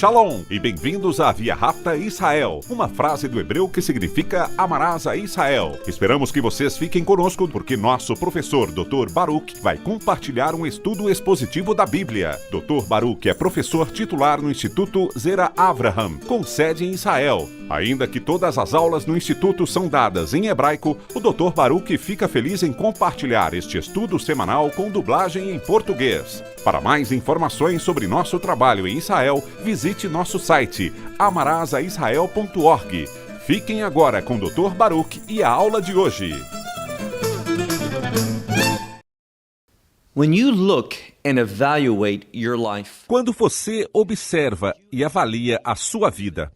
Shalom e bem-vindos a Via Rapta Israel, uma frase do hebreu que significa amarás a Israel. Esperamos que vocês fiquem conosco porque nosso professor Dr. Baruch vai compartilhar um estudo expositivo da Bíblia. Dr. Baruch é professor titular no Instituto Zera Avraham, com sede em Israel. Ainda que todas as aulas no Instituto são dadas em hebraico, o Dr. Baruch fica feliz em compartilhar este estudo semanal com dublagem em português. Para mais informações sobre nosso trabalho em Israel, visite nosso site amarasaisrael.org. Fiquem agora com o Dr. Baruch e a aula de hoje. When you look and evaluate your life, Quando você observa e avalia a sua vida,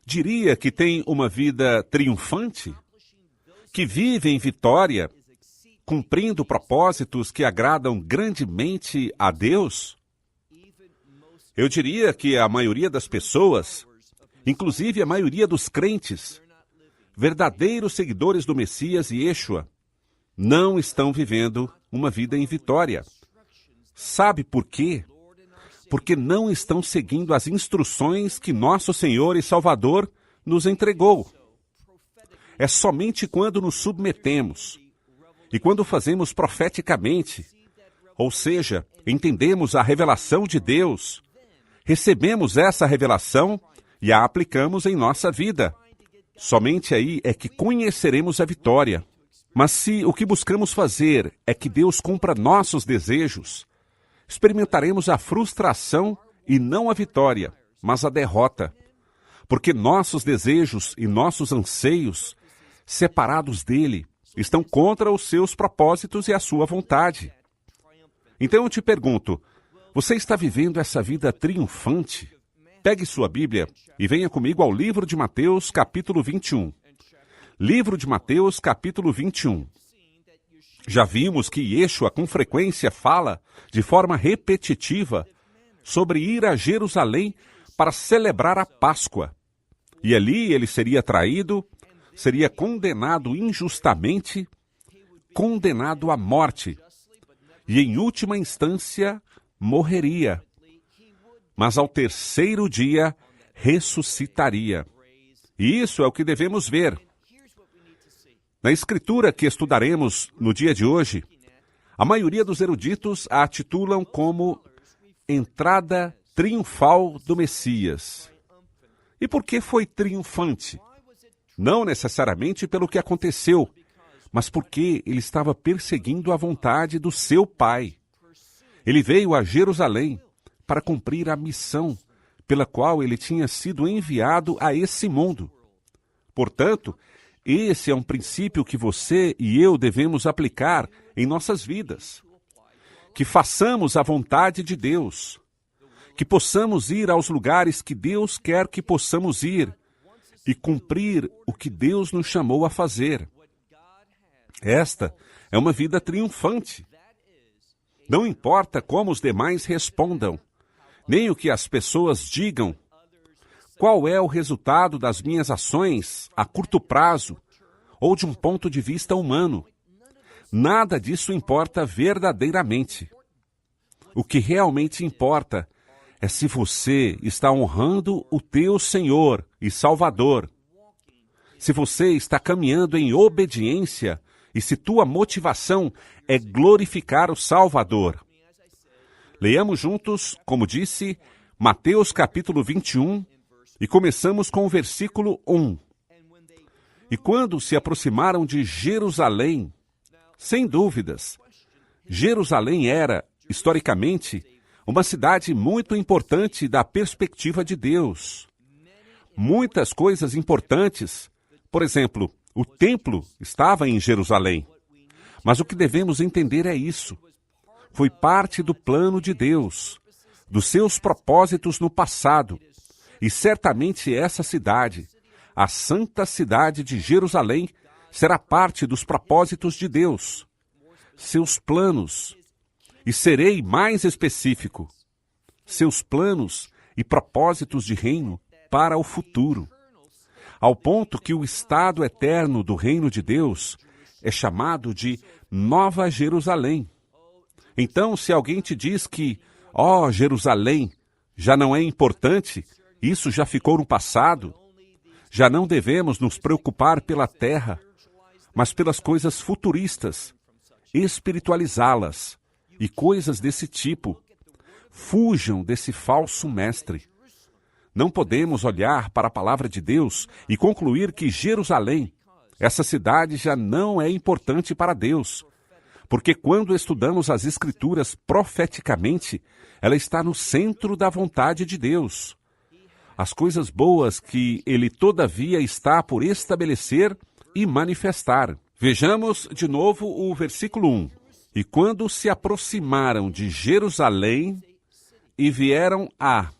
diria que tem uma vida triunfante? Que vive em vitória, cumprindo propósitos que agradam grandemente a Deus? Eu diria que a maioria das pessoas, inclusive a maioria dos crentes, verdadeiros seguidores do Messias e Yeshua, não estão vivendo uma vida em vitória. Sabe por quê? Porque não estão seguindo as instruções que nosso Senhor e Salvador nos entregou. É somente quando nos submetemos e quando fazemos profeticamente, ou seja, entendemos a revelação de Deus, recebemos essa revelação e a aplicamos em nossa vida. Somente aí é que conheceremos a vitória. Mas se o que buscamos fazer é que Deus cumpra nossos desejos, experimentaremos a frustração e não a vitória, mas a derrota. Porque nossos desejos e nossos anseios, separados dele, estão contra os seus propósitos e a sua vontade. Então eu te pergunto, você está vivendo essa vida triunfante? Pegue sua Bíblia e venha comigo ao livro de Mateus, capítulo 21. Livro de Mateus, capítulo 21. Já vimos que Yeshua com frequência fala, de forma repetitiva, sobre ir a Jerusalém para celebrar a Páscoa. E ali ele seria traído, seria condenado injustamente, condenado à morte, e em última instância morreria. Mas ao terceiro dia ressuscitaria. E isso é o que devemos ver. Na escritura que estudaremos no dia de hoje, a maioria dos eruditos a titulam como entrada triunfal do Messias. E por que foi triunfante? Não necessariamente pelo que aconteceu, mas porque ele estava perseguindo a vontade do seu Pai. Ele veio a Jerusalém para cumprir a missão pela qual ele tinha sido enviado a esse mundo. Portanto, esse é um princípio que você e eu devemos aplicar em nossas vidas. Que façamos a vontade de Deus. Que possamos ir aos lugares que Deus quer que possamos ir e cumprir o que Deus nos chamou a fazer. Esta é uma vida triunfante. Não importa como os demais respondam, nem o que as pessoas digam. Qual é o resultado das minhas ações a curto prazo ou de um ponto de vista humano? Nada disso importa verdadeiramente. O que realmente importa é se você está honrando o teu Senhor e Salvador. Se você está caminhando em obediência e se tua motivação é glorificar o Salvador. Leiamos juntos, como disse, Mateus capítulo 21, e começamos com o versículo 1. E quando se aproximaram de Jerusalém, sem dúvidas, Jerusalém era, historicamente, uma cidade muito importante da perspectiva de Deus. Muitas coisas importantes, por exemplo, o templo estava em Jerusalém. Mas o que devemos entender é isso. Foi parte do plano de Deus, dos seus propósitos no passado. E certamente essa cidade, a santa cidade de Jerusalém, será parte dos propósitos de Deus, seus planos. E serei mais específico, seus planos e propósitos de reino para o futuro. Ao ponto que o estado eterno do reino de Deus é chamado de Nova Jerusalém. Então, se alguém te diz que, ó Jerusalém, Já não é importante, isso já ficou no passado. Já não devemos nos preocupar pela terra, mas pelas coisas futuristas, espiritualizá-las e coisas desse tipo. Fujam desse falso mestre. Não podemos olhar para a palavra de Deus e concluir que Jerusalém, essa cidade, já não é importante para Deus. Porque quando estudamos as Escrituras profeticamente, ela está no centro da vontade de Deus. As coisas boas que Ele todavia está por estabelecer e manifestar. Vejamos de novo o versículo 1. E quando se aproximaram de Jerusalém e vieram a...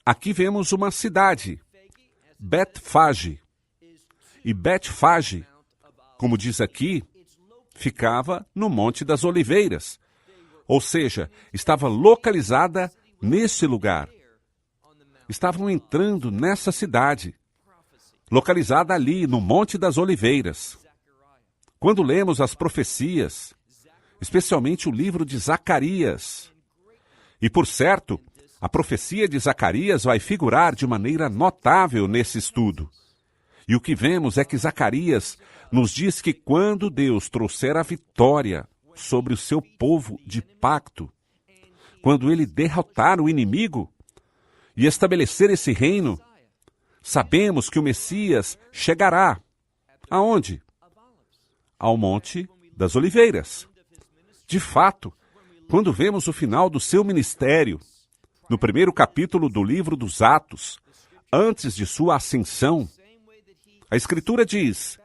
Aqui vemos uma cidade, Betfage. E Betfage, como diz aqui, ficava no Monte das Oliveiras. Ou seja, estava localizada nesse lugar. Estavam entrando nessa cidade, localizada ali no Monte das Oliveiras. Quando lemos as profecias, especialmente o livro de Zacarias, e por certo, a profecia de Zacarias vai figurar de maneira notável nesse estudo. E o que vemos é que Zacarias nos diz que quando Deus trouxer a vitória sobre o seu povo de pacto, quando ele derrotar o inimigo e estabelecer esse reino, sabemos que o Messias chegará. Aonde? Ao Monte das Oliveiras. De fato, quando vemos o final do seu ministério, no primeiro capítulo do livro dos Atos, antes de sua ascensão, a Escritura diz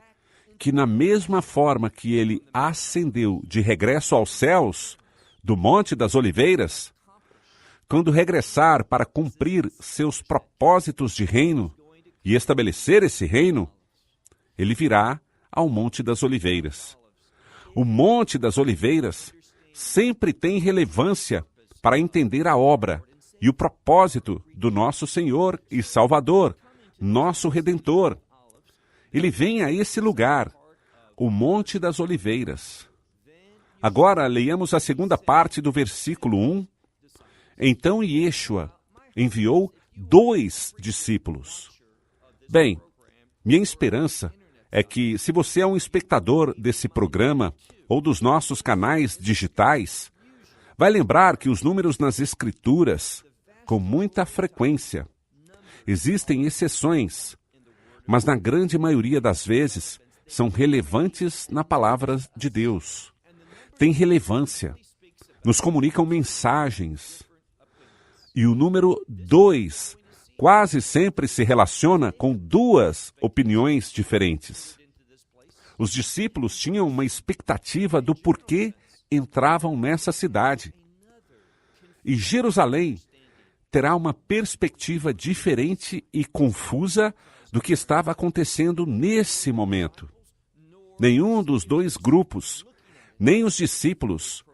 que na mesma forma que ele ascendeu de regresso aos céus, do Monte das Oliveiras, quando regressar para cumprir seus propósitos de reino e estabelecer esse reino, ele virá ao Monte das Oliveiras. O Monte das Oliveiras sempre tem relevância para entender a obra e o propósito do nosso Senhor e Salvador, nosso Redentor. Ele vem a esse lugar, o Monte das Oliveiras. Agora, leiamos a segunda parte do versículo 1. Então Yeshua enviou 2 discípulos. Bem, minha esperança é que, se você é um espectador desse programa ou dos nossos canais digitais, vai lembrar que os números nas Escrituras, com muita frequência, existem exceções, mas na grande maioria das vezes são relevantes na palavra de Deus. Tem relevância, nos comunicam mensagens. E o número 2 quase sempre se relaciona com 2 opiniões diferentes. Os discípulos tinham uma expectativa do porquê entravam nessa cidade. E Jerusalém terá uma perspectiva diferente e confusa do que estava acontecendo nesse momento. Nenhum dos 2 grupos, nem os discípulos,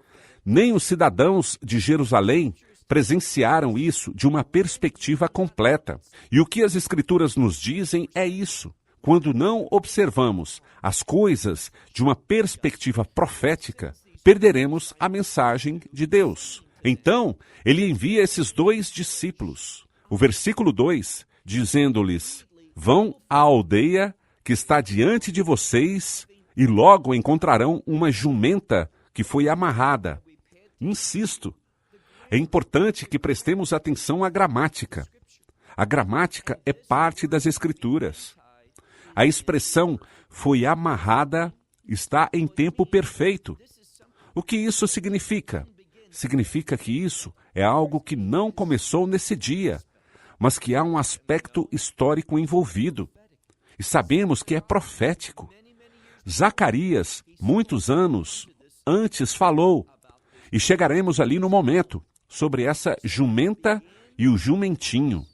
nem os cidadãos de Jerusalém presenciaram isso de uma perspectiva completa. E o que as Escrituras nos dizem é isso. Quando não observamos as coisas de uma perspectiva profética, perderemos a mensagem de Deus. Então, ele envia esses 2 discípulos. O versículo 2, dizendo-lhes: vão à aldeia que está diante de vocês e logo encontrarão uma jumenta que foi amarrada. Insisto, é importante que prestemos atenção à gramática. A gramática é parte das Escrituras. A expressão foi amarrada está em tempo perfeito. O que isso significa? Significa que isso é algo que não começou nesse dia, mas que há um aspecto histórico envolvido. E sabemos que é profético. Zacarias, muitos anos antes, falou, e chegaremos ali no momento, sobre essa jumenta e o jumentinho.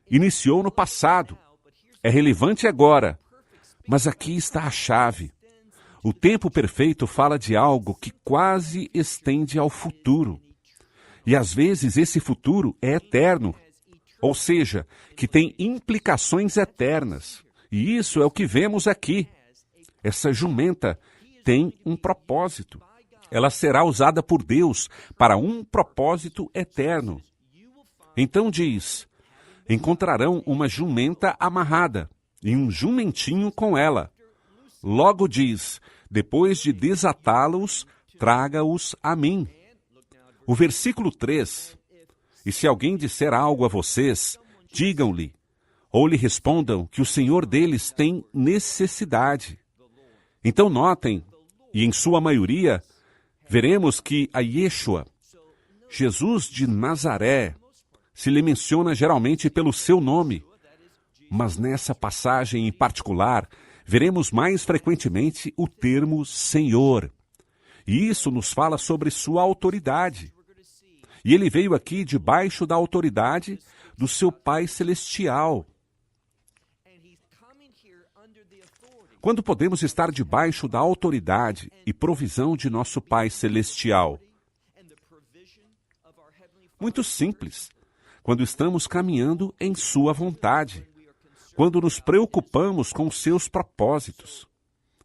Iniciou no passado, é relevante agora, mas aqui está a chave. O tempo perfeito fala de algo que quase estende ao futuro. E às vezes esse futuro é eterno, ou seja, que tem implicações eternas. E isso é o que vemos aqui. Essa jumenta tem um propósito. Ela será usada por Deus para um propósito eterno. Então diz: encontrarão uma jumenta amarrada e um jumentinho com ela. Logo diz: depois de desatá-los, traga-os a mim. O versículo 3: e se alguém disser algo a vocês, digam-lhe, ou lhe respondam que o Senhor deles tem necessidade. Então notem, e em sua maioria, veremos que a Yeshua, Jesus de Nazaré, se lhe menciona geralmente pelo seu nome, mas nessa passagem em particular, veremos mais frequentemente o termo Senhor. E isso nos fala sobre sua autoridade. E ele veio aqui debaixo da autoridade do seu Pai Celestial. Quando podemos estar debaixo da autoridade e provisão de nosso Pai Celestial? Muito simples. Quando estamos caminhando em sua vontade. Quando nos preocupamos com seus propósitos.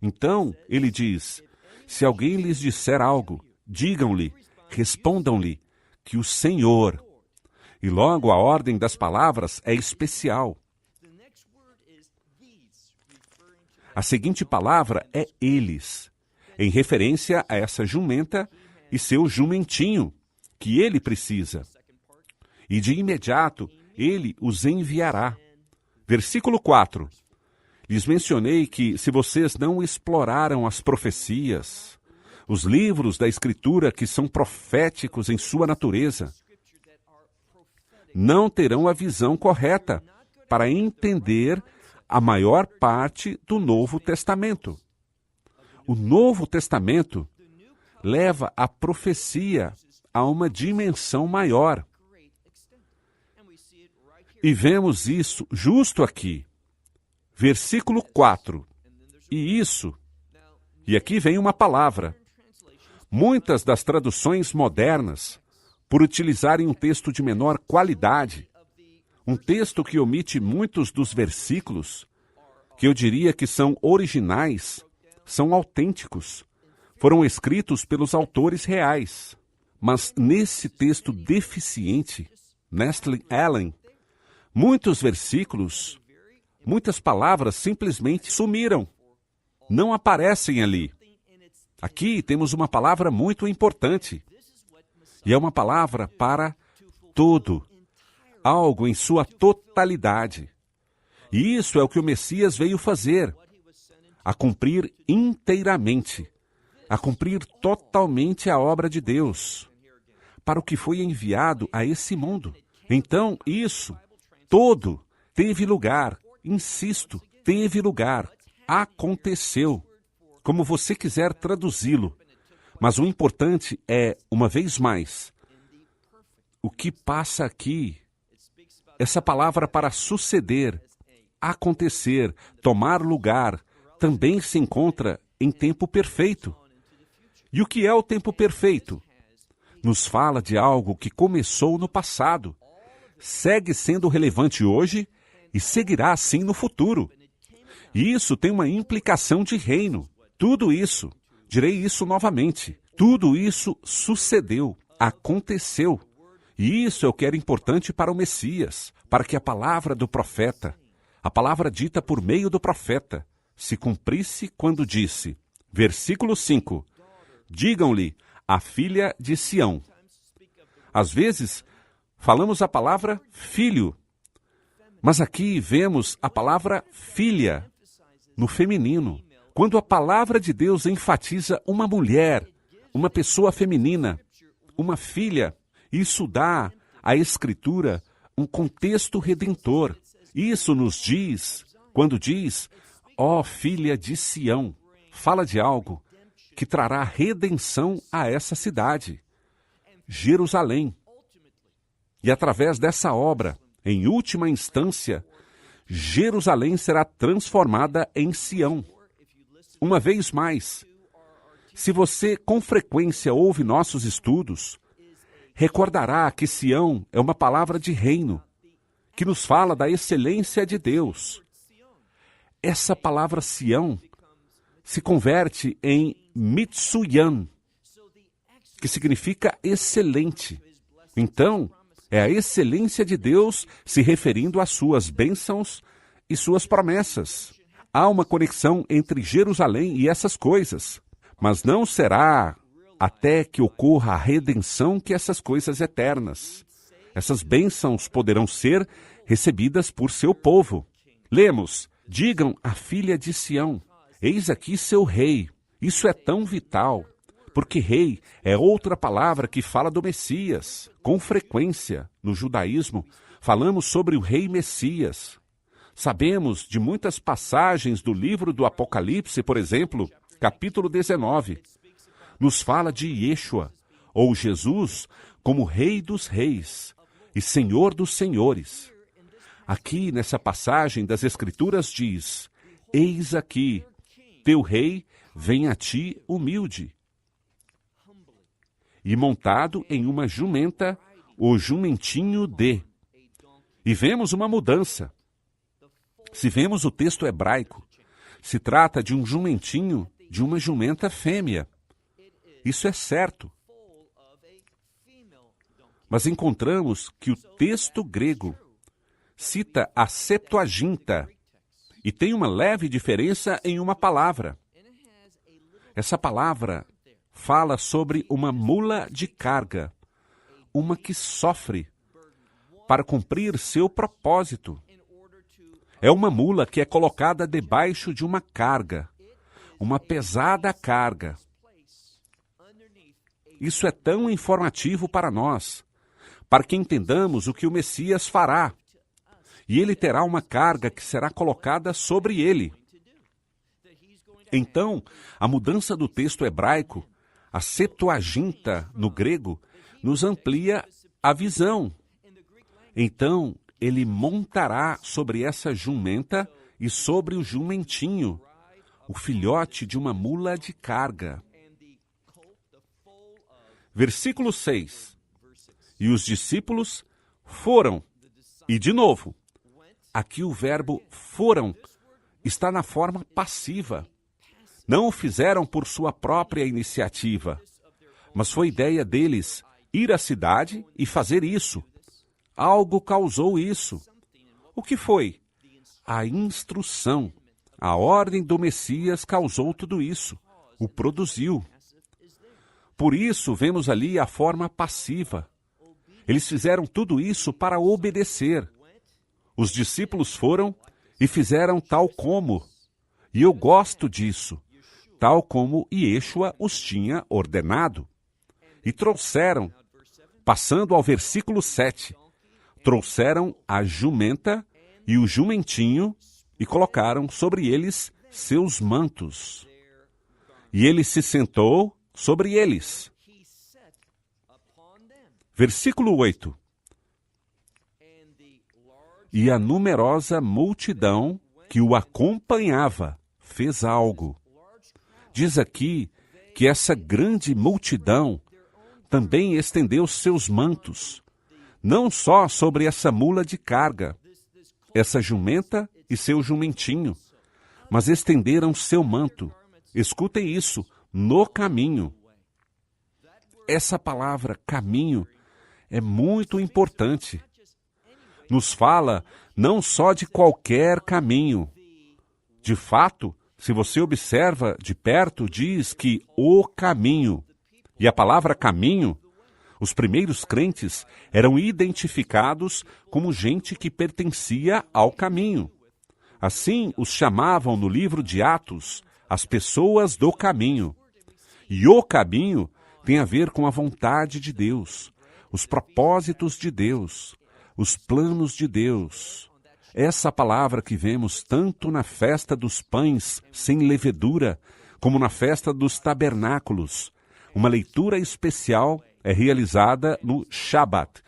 Então, ele diz: se alguém lhes disser algo, digam-lhe, respondam-lhe, que o Senhor. E logo a ordem das palavras é especial. A seguinte palavra é eles, em referência a essa jumenta e seu jumentinho, que ele precisa. E de imediato ele os enviará. Versículo 4. Lhes mencionei que, se vocês não exploraram as profecias, os livros da Escritura que são proféticos em sua natureza, não terão a visão correta para entender a maior parte do Novo Testamento. O Novo Testamento leva a profecia a uma dimensão maior. E vemos isso justo aqui. Versículo 4. E aqui vem uma palavra. Muitas das traduções modernas, por utilizarem um texto de menor qualidade, um texto que omite muitos dos versículos, que eu diria que são originais, são autênticos, foram escritos pelos autores reais. Mas nesse texto deficiente, Nestle Allen, muitos versículos, muitas palavras simplesmente sumiram, não aparecem ali. Aqui temos uma palavra muito importante, e é uma palavra para todo, algo em sua totalidade. E isso é o que o Messias veio fazer, a cumprir inteiramente, a cumprir totalmente a obra de Deus, para o que foi enviado a esse mundo. Então, isso, todo, teve lugar, insisto, teve lugar, aconteceu, como você quiser traduzi-lo. Mas o importante é, uma vez mais, o que passa aqui, essa palavra para suceder, acontecer, tomar lugar, também se encontra em tempo perfeito. E o que é o tempo perfeito? Nos fala de algo que começou no passado, segue sendo relevante hoje e seguirá assim no futuro. E isso tem uma implicação de reino. Tudo isso, direi isso novamente, tudo isso sucedeu, aconteceu. E isso é o que era importante para o Messias, para que a palavra do profeta, a palavra dita por meio do profeta, se cumprisse quando disse, versículo 5, digam-lhe, a filha de Sião. Às vezes, falamos a palavra filho, mas aqui vemos a palavra filha, no feminino. Quando a palavra de Deus enfatiza uma mulher, uma pessoa feminina, uma filha, isso dá à Escritura um contexto redentor. Isso nos diz, quando diz, ó filha de Sião, fala de algo que trará redenção a essa cidade, Jerusalém. E através dessa obra, em última instância, Jerusalém será transformada em Sião. Uma vez mais, se você com frequência ouve nossos estudos, recordará que Sião é uma palavra de reino, que nos fala da excelência de Deus. Essa palavra Sião se converte em Mitsuyan, que significa excelente. Então, É a excelência de Deus se referindo às suas bênçãos e suas promessas. Há uma conexão entre Jerusalém e essas coisas, mas não será até que ocorra a redenção que essas coisas eternas. Essas bênçãos poderão ser recebidas por seu povo. Lemos, digam à filha de Sião, eis aqui seu rei. Isso é tão vital, porque rei é outra palavra que fala do Messias. Com frequência, no judaísmo, falamos sobre o rei Messias. Sabemos de muitas passagens do livro do Apocalipse, por exemplo, capítulo 19. Nos fala de Yeshua, ou Jesus, como Rei dos Reis e Senhor dos Senhores. Aqui, nessa passagem das Escrituras, diz, eis aqui, teu rei vem a ti humilde, e montado em uma jumenta, o jumentinho de. E vemos uma mudança. Se vemos o texto hebraico, se trata de um jumentinho, de uma jumenta fêmea. Isso é certo. Mas encontramos que o texto grego cita a Septuaginta e tem uma leve diferença em uma palavra. Essa palavra fala sobre uma mula de carga, uma que sofre para cumprir seu propósito. É uma mula que é colocada debaixo de uma carga, uma pesada carga. Isso é tão informativo para nós, para que entendamos o que o Messias fará. E ele terá uma carga que será colocada sobre ele. Então, a mudança do texto hebraico, a Septuaginta no grego, nos amplia a visão. Então, ele montará sobre essa jumenta e sobre o jumentinho, o filhote de uma mula de carga. Versículo 6. E os discípulos foram. E de novo, aqui o verbo foram está na forma passiva. Não o fizeram por sua própria iniciativa, mas foi ideia deles ir à cidade e fazer isso. Algo causou isso. O que foi? A instrução. A ordem do Messias causou tudo isso. O produziu. Por isso, vemos ali a forma passiva. Eles fizeram tudo isso para obedecer. Os discípulos foram e fizeram tal como. E eu gosto disso. Tal como Yeshua os tinha ordenado. E trouxeram, passando ao versículo 7, trouxeram a jumenta e o jumentinho e colocaram sobre eles seus mantos. E ele se sentou sobre eles. Versículo 8. E a numerosa multidão que o acompanhava fez algo. Diz aqui que essa grande multidão também estendeu seus mantos, não só sobre essa mula de carga, essa jumenta e seu jumentinho, mas estenderam seu manto. Escutem isso, no caminho. Essa palavra caminho é muito importante. Nos fala não só de qualquer caminho. De fato, se você observa de perto, diz que o caminho. E a palavra caminho, os primeiros crentes eram identificados como gente que pertencia ao caminho. Assim os chamavam no livro de Atos as pessoas do caminho. E o caminho tem a ver com a vontade de Deus, os propósitos de Deus, os planos de Deus. Essa palavra que vemos tanto na festa dos pães sem levedura, como na festa dos tabernáculos. Uma leitura especial é realizada no Shabat,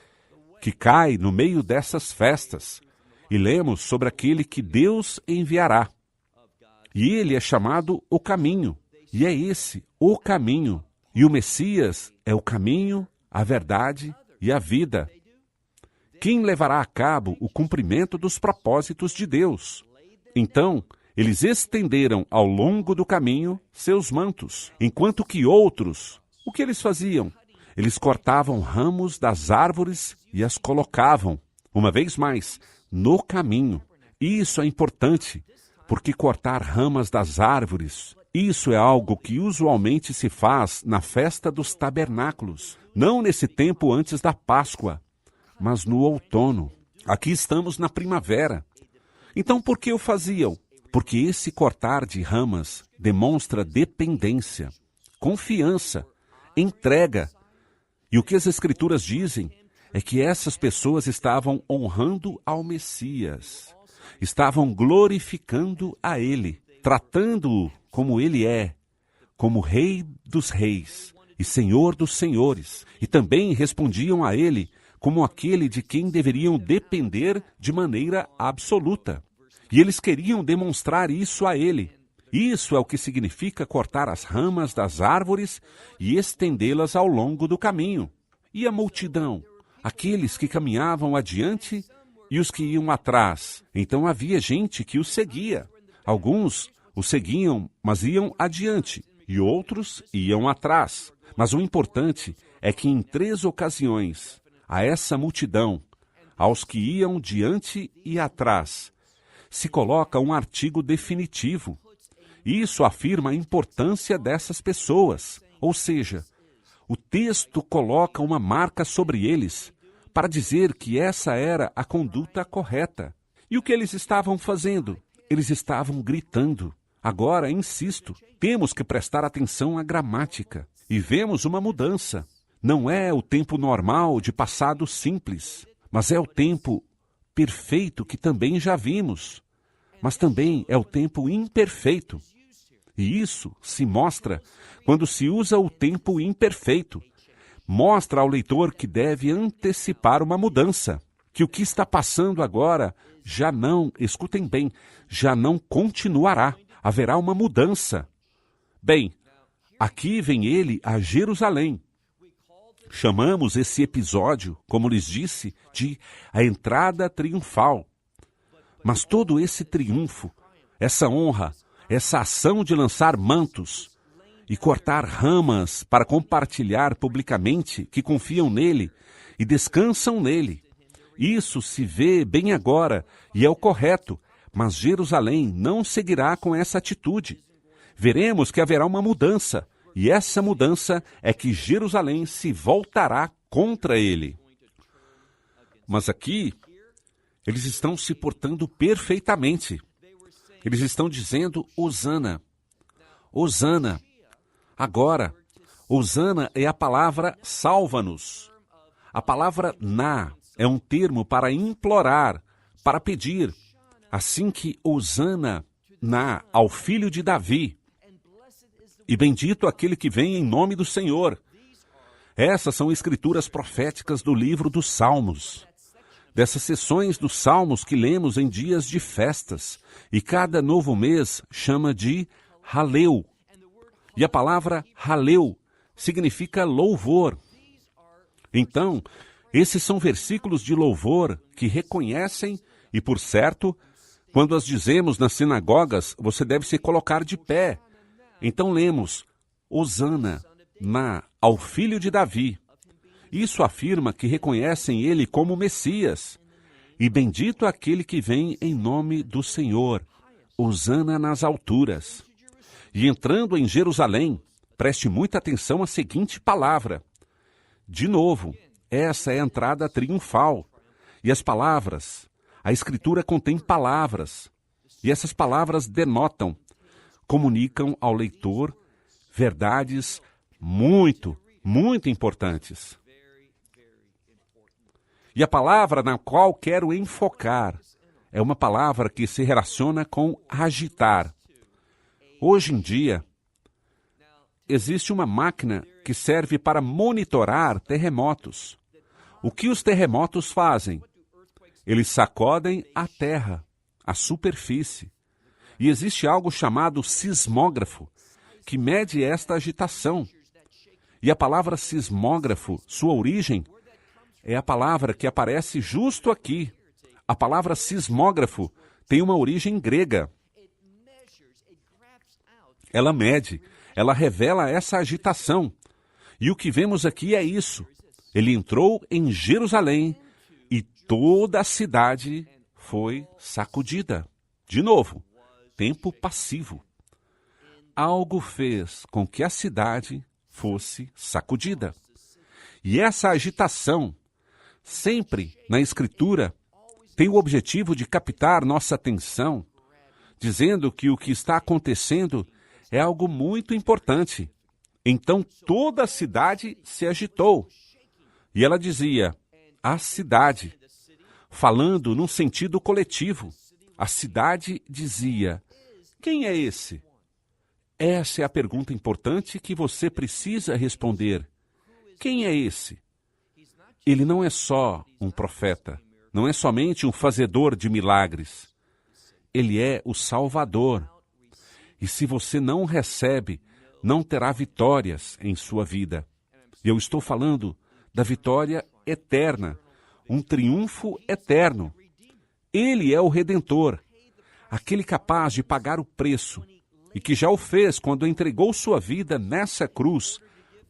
que cai no meio dessas festas, e lemos sobre aquele que Deus enviará. E ele é chamado o caminho, e é esse, o caminho. E o Messias é o caminho, a verdade e a vida. Quem levará a cabo o cumprimento dos propósitos de Deus? Então, eles estenderam ao longo do caminho seus mantos, enquanto que outros, o que eles faziam? Eles cortavam ramos das árvores e as colocavam, uma vez mais, no caminho. Isso é importante, porque cortar ramas das árvores, isso é algo que usualmente se faz na festa dos tabernáculos, não nesse tempo antes da Páscoa, mas no outono. Aqui estamos na primavera. Então por que o faziam? Porque esse cortar de ramas demonstra dependência, confiança, entrega. E o que as Escrituras dizem é que essas pessoas estavam honrando ao Messias, estavam glorificando a Ele, tratando-o como Ele é, como Rei dos Reis e Senhor dos Senhores, e também respondiam a Ele como aquele de quem deveriam depender de maneira absoluta. E eles queriam demonstrar isso a Ele. Isso é o que significa cortar as ramas das árvores e estendê-las ao longo do caminho. E a multidão? Aqueles que caminhavam adiante e os que iam atrás. Então havia gente que os seguia. Alguns os seguiam, mas iam adiante, e outros iam atrás. Mas o importante é que em 3 ocasiões, a essa multidão, aos que iam diante e atrás, se coloca um artigo definitivo. Isso afirma a importância dessas pessoas, ou seja, o texto coloca uma marca sobre eles para dizer que essa era a conduta correta. E o que eles estavam fazendo? Eles estavam gritando. Agora, insisto, temos que prestar atenção à gramática e vemos uma mudança. Não é o tempo normal de passado simples, mas é o tempo perfeito que também já vimos, mas também é o tempo imperfeito. E isso se mostra quando se usa o tempo imperfeito. Mostra ao leitor que deve antecipar uma mudança, que o que está passando agora já não, escutem bem, já não continuará. Haverá uma mudança. Bem, aqui vem ele a Jerusalém. Chamamos esse episódio, como lhes disse, de a entrada triunfal. Mas todo esse triunfo, essa honra, essa ação de lançar mantos e cortar ramas para compartilhar publicamente que confiam nele e descansam nele, isso se vê bem agora e é o correto, mas Jerusalém não seguirá com essa atitude. Veremos que haverá uma mudança, e essa mudança é que Jerusalém se voltará contra ele. Mas aqui, eles estão se portando perfeitamente. Eles estão dizendo Hosana. Hosana. Agora, Hosana é a palavra salva-nos. A palavra na é um termo para implorar, para pedir. Assim que Hosana na ao filho de Davi. E bendito aquele que vem em nome do Senhor. Essas são escrituras proféticas do livro dos Salmos. Dessas sessões dos Salmos que lemos em dias de festas, e cada novo mês chama de Halel. E a palavra Halel significa louvor. Então, esses são versículos de louvor que reconhecem, e por certo, quando as dizemos nas sinagogas, você deve se colocar de pé. Então lemos, Hosana na ao filho de Davi. Isso afirma que reconhecem ele como Messias. E bendito aquele que vem em nome do Senhor. Hosana nas alturas. E entrando em Jerusalém, preste muita atenção à seguinte palavra. De novo, essa é a entrada triunfal. E as palavras, a Escritura contém palavras. E essas palavras denotam, comunicam ao leitor verdades muito importantes. E a palavra na qual quero enfocar é uma palavra que se relaciona com agitar. Hoje em dia, existe uma máquina que serve para monitorar terremotos. O que os terremotos fazem? Eles sacodem a terra, a superfície. E existe algo chamado sismógrafo, que mede esta agitação. E a palavra sismógrafo, sua origem, é a palavra que aparece justo aqui. A palavra sismógrafo tem uma origem grega. Ela mede, ela revela essa agitação. E o que vemos aqui é isso. Ele entrou em Jerusalém e toda a cidade foi sacudida. De novo, tempo passivo. Algo fez com que a cidade fosse sacudida. E essa agitação, sempre na Escritura, tem o objetivo de captar nossa atenção, dizendo que o que está acontecendo é algo muito importante. Então toda a cidade se agitou. E ela dizia, a cidade, falando num sentido coletivo. A cidade dizia, quem é esse? Essa é a pergunta importante que você precisa responder. Quem é esse? Ele não é só um profeta, não é somente um fazedor de milagres. Ele é o Salvador. E se você não o recebe, não terá vitórias em sua vida. Eu estou falando da vitória eterna, um triunfo eterno. Ele é o Redentor, aquele capaz de pagar o preço, e que já o fez quando entregou sua vida nessa cruz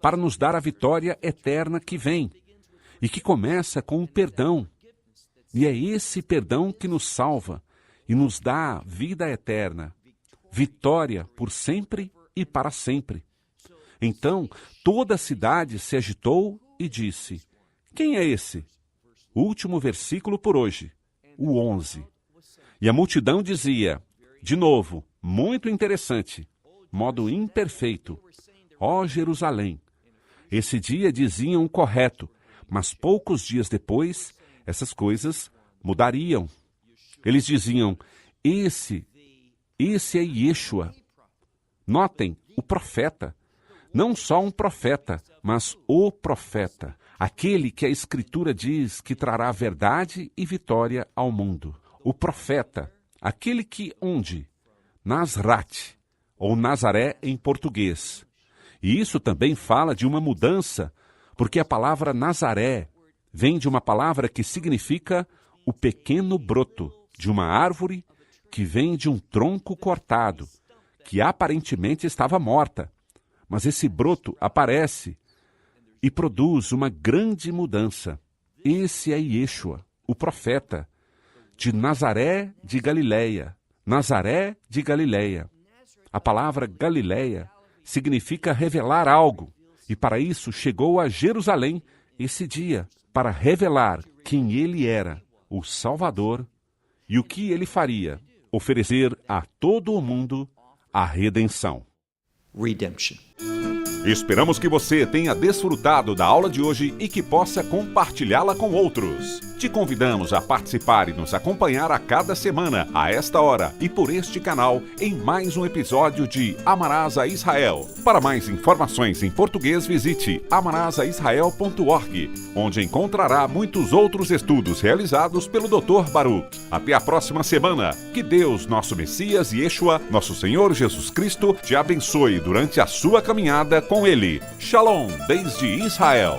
para nos dar a vitória eterna que vem, e que começa com o perdão. E é esse perdão que nos salva e nos dá vida eterna, vitória por sempre e para sempre. Então, toda a cidade se agitou e disse, quem é esse? Último versículo por hoje, o 11. E a multidão dizia, de novo, muito interessante, modo imperfeito, ó Jerusalém. Esse dia diziam o correto, mas poucos dias depois, essas coisas mudariam. Eles diziam, esse é Yeshua. Notem, o profeta. Não só um profeta, mas o profeta. Aquele que a Escritura diz que trará verdade e vitória ao mundo. O profeta, aquele que onde? Nazrat, ou Nazaré em português. E isso também fala de uma mudança, porque a palavra Nazaré vem de uma palavra que significa o pequeno broto de uma árvore que vem de um tronco cortado, que aparentemente estava morta. Mas esse broto aparece e produz uma grande mudança. Esse é Yeshua, o profeta, de Nazaré de Galileia. Nazaré de Galileia. A palavra Galileia significa revelar algo, e para isso chegou a Jerusalém esse dia, para revelar quem ele era, o Salvador, e o que ele faria, oferecer a todo o mundo a redenção. Redemption. Esperamos que você tenha desfrutado da aula de hoje e que possa compartilhá-la com outros. Te convidamos a participar e nos acompanhar a cada semana, a esta hora e por este canal, em mais um episódio de Amarás a Israel. Para mais informações em português, visite amarasaisrael.org, onde encontrará muitos outros estudos realizados pelo Dr. Baruch. Até a próxima semana. Que Deus, nosso Messias e Yeshua, nosso Senhor Jesus Cristo, te abençoe durante a sua caminhada com Ele. Shalom, desde Israel.